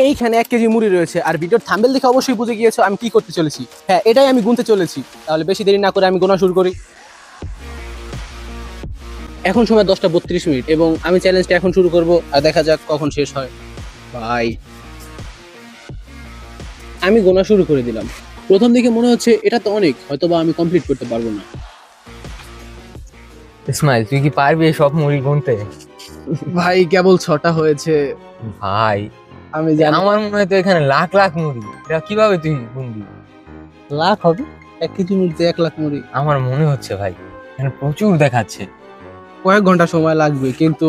এইখানে 1 কেজি মুড়ি রয়েছে, আর ভিডিওর থাম্বনেল দেখে অবশ্যই বুঝে গিয়েছো আমি কি করতে চলেছি। হ্যাঁ, এটাই আমি গুনতে চলেছি। তাহলে বেশি দেরি না করে আমি গোনা শুরু করি। এখন সময় 10:32 এবং আমি চ্যালেঞ্জটা এখন শুরু করব, আর দেখা যাক কখন শেষ হয়। ভাই, আমি গোনা শুরু করে দিলাম। প্রথম দিকে মনে হচ্ছে এটা তো অনেক, হয়তোবা আমি কমপ্লিট করতে পারবো না। ইসমাইল, তুই কি পারবি সব মুড়ি গুনতে? ভাই, কেবল 6টা হয়েছে। ভাই, আমি জানি আমার মনে হয় তো এখানে লাখ লাখ মুড়ি, এটা কিভাবে তুই গুনবি? লাখ হবে, 1 কেজি মুড়িতে 1 লাখ মুড়ি। আমার মনে হচ্ছে ভাই এখানে প্রচুর দেখাচ্ছে। কয়েক ঘন্টা সময় লাগবে, কিন্তু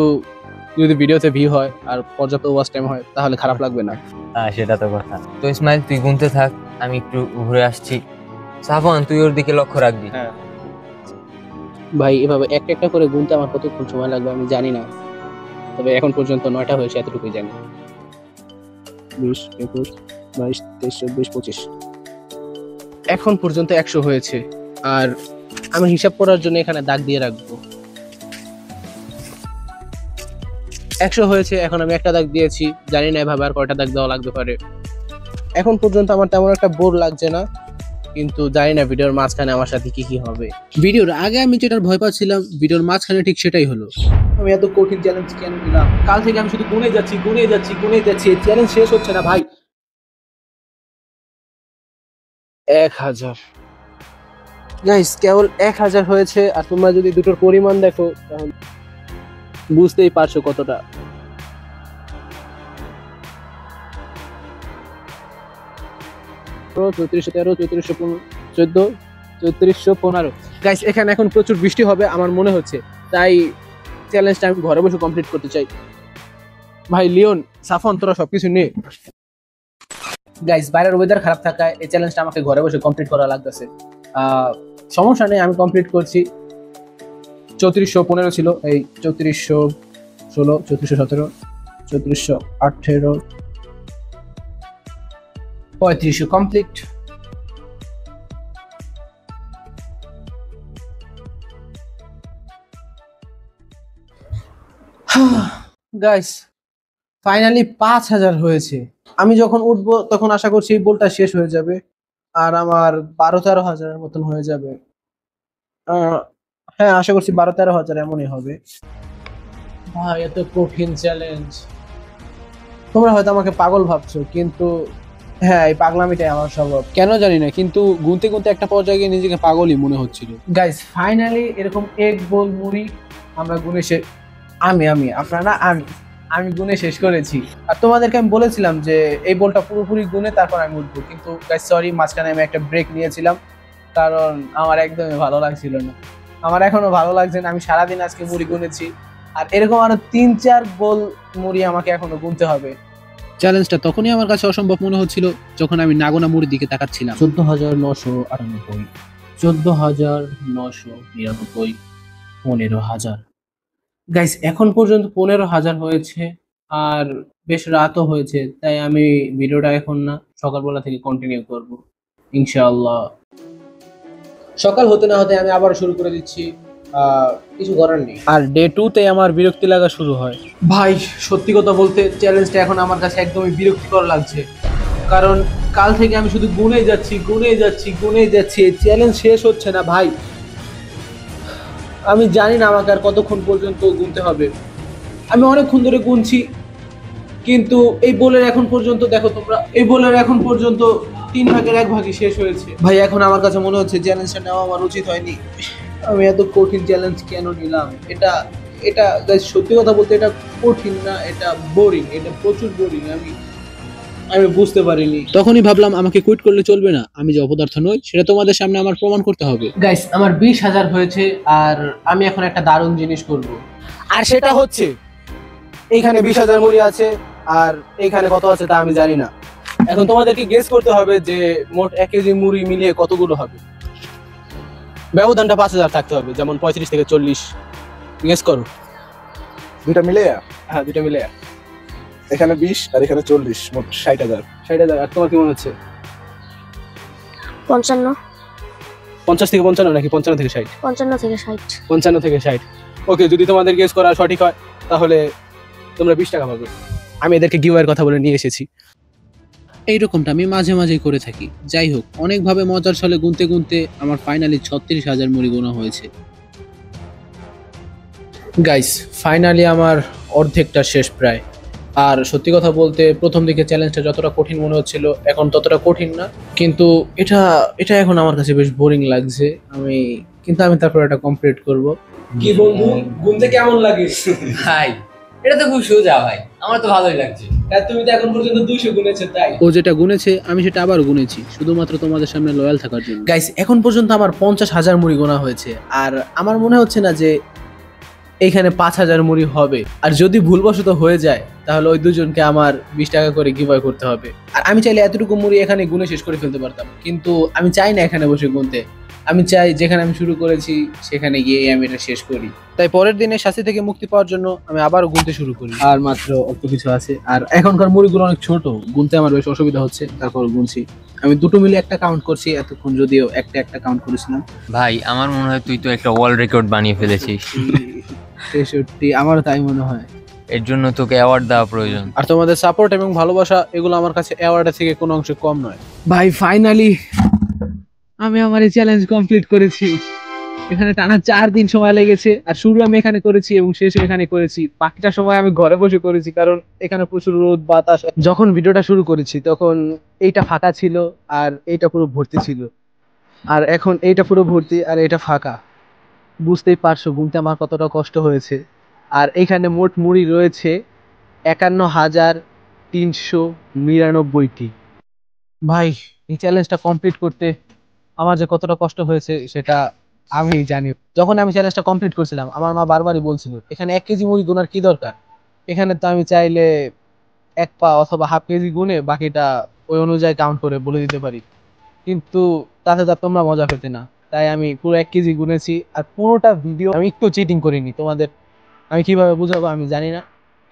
যদি ভিডিওতে ভিউ হয় আর পর্যাপ্ত ওয়াচ টাইম হয় তাহলে খারাপ লাগবে না। হ্যাঁ, সেটা তো কথা। তো ইসমাইল, তুই গুনতে থাক, আমি একটু ঘুরে আসছি। সাফওয়ান, তুই ওর দিকে লক্ষ্য রাখবি। হ্যাঁ ভাই, এভাবে একটা একটা করে গুনতে আমার কতক্ষণ সময় লাগবে আমি জানি না, তবে এখন পর্যন্ত 9টা হয়েছে এতটুকুই জানি। 20, 21, 22, 23, 24, 25। এখন পর্যন্ত 100 হয়েছে, আর আমি হিসাব করার জন্য এখানে দাগ দিয়ে রাখবো। 100 হয়েছে, এখন আমি একটা দাগ দিয়েছি, জানি না এভাবে আর কয়টা দাগ দেওয়া লাগতে পারে। এখন পর্যন্ত আমার তেমন একটা বোর লাগছে না, কিন্তু জানি না ভিডিওর মাঝখানে আমার সাথে কি কি হবে। ভিডিওর আগে আমি যেটার ভয় পাচ্ছিলাম, ভিডিওর মাঝখানে ঠিক সেটাই হলো। আমি এত কঠিন চ্যালেঞ্জ কেন নিলাম? কাল থেকে আমি শুধু গুনে যাচ্ছি। চ্যালেঞ্জ শেষ হচ্ছে না ভাই। 1000 গাইস, কেবল 1000 হয়েছে, আর তোমরা যদি দুটোর পরিমাণ দেখো তাহলে বুঝতেই পারছো কতটা। গাইস, এখানে এখন প্রচুর বৃষ্টি হবে আমার মনে হচ্ছে, তাই চ্যালেঞ্জটা আমি ঘরে বসে কমপ্লিট করতে চাই। ভাই লিওন, সাফন, তোরা সবকিছু নিয়ে। গাইস, বাইরের ওয়েদার খারাপ থাকায় এই চ্যালেঞ্জটা আমাকে ঘরে বসে কমপ্লিট করা লাগতেছে। সমস্যা নেই, আমি কমপ্লিট করছি। 3415 ছিল, এই 3416, 3417, 3418, 3500 কমপ্লিট। গাইস, ফাইনালি 5000 হয়েছে। আমি যখন উঠবো তখন আশা করছি এই বলটা শেষ হয়ে যাবে, আর আমার 12-13 হাজারের মতন হয়ে যাবে। হ্যাঁ, আশা করছি 12-13 হাজার এমনই হবে। ভাই, এত কঠিন চ্যালেঞ্জ। তোমরা হয়তো আমাকে পাগল ভাবছো, কিন্তু হ্যাঁ, এই পাগলামিটাই আমার স্বভাব, কেন জানি না, কিন্তু গুনতে গুনতে একটা পর্যায়ে গিয়ে নিজেকে পাগলই মনে হচ্ছিল। গাইস, ফাইনালি এরকম এক বোল মুড়ি আমরা গুনে আমি গুনে শেষ করেছি। আর তোমাদেরকে আমি বলেছিলাম যে এই বলটা পুরোপুরি গুনে তারপর আমি উঠবো, কিন্তু গাইস সরি, মাঝখানে আমি একটা ব্রেক নিয়েছিলাম, কারণ আমার একদমই ভালো লাগছিল না। আমার এখনো ভালো লাগছে না। আমি সারাদিন আজকে মুড়ি গুনেছি, আর এরকম আরো 3-4 বোল মুড়ি আমাকে এখনো গুনতে হবে। চ্যালেঞ্জটা তখনই আমার কাছে অসম্ভব মনে হচ্ছিল যখন আমি নাগোনা মুড়ির দিকে তাকাচ্ছিলাম। 14,998, 14,999, 15,000। গাইস, এখন পর্যন্ত 15,000 হয়েছে, আর বেশ রাতও হয়েছে, তাই আমি ভিডিওটা এখন না, সকালবেলা থেকে কন্টিনিউ করব ইনশাআল্লাহ। সকাল হতে না হতে আমি আবার শুরু করে দিচ্ছি, কিছু করার নেই। আর ডে 2-তে আমার বিরক্তি লাগা শুরু হয়। ভাই, সত্যি কথা বলতে চ্যালেঞ্জটা এখন আমার কাছে একদমই বিরক্তিকর লাগছে, কারণ কাল থেকে আমি শুধু গুনে যাচ্ছি। এই চ্যালেঞ্জ শেষ হচ্ছে না ভাই। আমি জানি না আমাকে আর কতক্ষণ পর্যন্ত গুনতে হবে। আমি অনেকক্ষণ ধরে গুনছি, কিন্তু এই বলের এখন পর্যন্ত দেখো তোমরা, এই বলের এখন পর্যন্ত 3 ভাগের 1 ভাগই শেষ হয়েছে। ভাই, এখন আমার কাছে মনে হচ্ছে চ্যালেঞ্জটা নেওয়া আমার উচিত হয়নি। আমি এত কঠিন চ্যালেঞ্জ কেন নিলাম? এটা সত্যি কথা বলতে এটা কঠিন না, এটা বোরিং, এটা প্রচুর বোরিং। আমি বুঝতে পারিনি। তখনই ভাবলাম আমাকে কুইট করলে চলবে না, আমি যে অপদার্থ নই সেটা তোমাদের সামনে আমার প্রমাণ করতে হবে। গাইস, আমার 20,000 হয়েছে, আর আমি এখন একটা দারুণ জিনিস করব, আর সেটা হচ্ছে এইখানে 20,000 মুড়ি আছে, আর এইখানে কত আছে তা আমি জানি না। এখন তোমাদেরকে গেস করতে হবে যে মোট 1 কেজি মুড়ি মিলিয়ে কতগুলো হবে। ব্যবধানটা 5,000 থাকতে হবে, যেমন 35 থেকে 40। গেস করো। দুইটা মিলে? হ্যাঁ, দুটো মিলে। এখানে 20 আর এখানে 40, মোট 60,000। 60,000। আর তোমার কি মনে হচ্ছে? 55। 50 থেকে 55 নাকি 55 থেকে 60? 55 থেকে 60। 55 থেকে 60। ওকে, যদি তোমাদের গেস করা সঠিক হয় তাহলে তোমরা 20 টাকা পাবে। আমি এদেরকে গিভওয়ের কথা বলে নিয়ে এসেছি। এইরকমটা আমি মাঝে মাঝেই করে থাকি। যাই হোক, অনেকভাবে মজার ছলে গুনতে গুনতে আমার ফাইনালি 36,000 মুড়ি গোনা হয়েছে। গাইস, ফাইনালি আমার অর্ধেকটা শেষ প্রায়। আর সত্যি কথা বলতে প্রথম দিকে চ্যালেঞ্জটা যতটা কঠিন মনে হচ্ছিল এখন ততটা কঠিন না, কিন্তু এটা এটা এখন আমার কাছে বেশ বোরিং লাগছে। আমি তারপর এটা কমপ্লিট করব। কি বন্ধু, গুনতে কেমন লাগে? ভাই এটা তো খুব সোজা ভাই, আমার তো ভালোই লাগছে। তুমি তো এখন পর্যন্ত 200 গুনেছে, তাই ও যেটা গুনেছে আমি সেটা আবার গুনেছি শুধুমাত্র তোমাদের সামনে লয়াল থাকার জন্য। গাইস, এখন পর্যন্ত আমার 50,000 মুড়ি গোনা হয়েছে, আর আমার মনে হচ্ছে না যে এইখানে 5,000 মুড়ি হবে। আর যদি ভুলবশত হয়ে যায় তাহলে ওই দুজনকে আমার 20 টাকা করে গিভঅ্যাওয়ে করতে হবে। আর আমি চাইলে এতটুকু মুড়ি এখানে গুনে শেষ করে ফেলতে পারতাম, কিন্তু আমি চাই না এখানে বসে গুনতে। আমি চাই যেখানে আমি শুরু করেছি সেখানে গিয়ে আমি এটা শেষ করি। তাই পরের দিনে শাস্তি থেকে মুক্তি পাওয়ার জন্য আমি আবারও গুনতে শুরু করি। আর মাত্র অল্প কিছু আছে, আর এখনকার মুড়িগুলো অনেক ছোট, গুনতে আমার বেশ অসুবিধা হচ্ছে। তারপর গুনছি, আমি দুটো মিলে একটা কাউন্ট করছি এতক্ষণ, যদিও একটা একটা কাউন্ট করেছিলাম। ভাই আমার মনে হয় তুই তো একটা ওয়ার্ল্ড রেকর্ড বানিয়ে ফেলেছিস। 63, আমারও তাই মনে হয়। এর জন্য তোকে অ্যাওয়ার্ড দেওয়া প্রয়োজন। আর তোমাদের সাপোর্ট এবং ভালোবাসা এগুলো আমার কাছে অ্যাওয়ার্ডের থেকে কোনো অংশে কম নয়। ভাই ফাইনালি আমি আমার এই চ্যালেঞ্জ কমপ্লিট করেছি। এখানে টানা 4 দিন সময় লেগেছে, আর শুরু আমি এখানে করেছি এবং শেষও এখানে করেছি। বাকিটা সময় আমি ঘরে বসে করেছি, কারণ এখানে প্রচুর রোদ বাতাস। যখন ভিডিওটা শুরু করেছি তখন এইটা ফাঁকা ছিল আর এইটা পুরো ভর্তি ছিল, আর এখন এইটা পুরো ভর্তি আর এটা ফাঁকা। বুঝতেই পারছো গুনতে আমার কতটা কষ্ট হয়েছে। আর এখানে মোট মুড়ি রয়েছে 51,399টি। ভাই, এই চ্যালেঞ্জটা কমপ্লিট করতে আমার যে কতটা কষ্ট হয়েছে সেটা আমি জানি। যখন আমি চ্যালেঞ্জটা কমপ্লিট করছিলাম আমার মা বারবারই বলছিল এখানে 1 কেজি মুড়ি গোনার কি দরকার, এখানে তো আমি চাইলে 1 পা অথবা হাফ কেজি গুনে বাকিটা ওই অনুযায়ী কাউন্ট করে বলে দিতে পারি, কিন্তু তাতে তো তোমরা মজা পেতে না। তাই আমি পুরো 1 কেজি গুনেছি, আর পুরোটা ভিডিও আমি একটু চিটিং করিনি। তোমাদের আমি কিভাবে বুঝাবো আমি জানি না,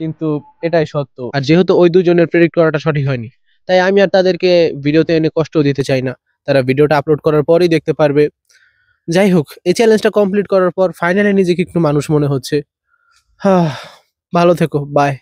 কিন্তু এটাই সত্য। আর যেহেতু ওই দুজনের প্রেডিক্ট করাটা সঠিক হয়নি, তাই আমি আর তাদেরকে ভিডিওতে এনে কষ্ট দিতে চাই না। তারা ভিডিওটা আপলোড করার পরেই দেখতে পারবে। যাই হোক, এই চ্যালেঞ্জটা কমপ্লিট করার পর ফাইনালি নিজেকে একটু মানুষ মনে হচ্ছে। ভালো থেকো, বাই।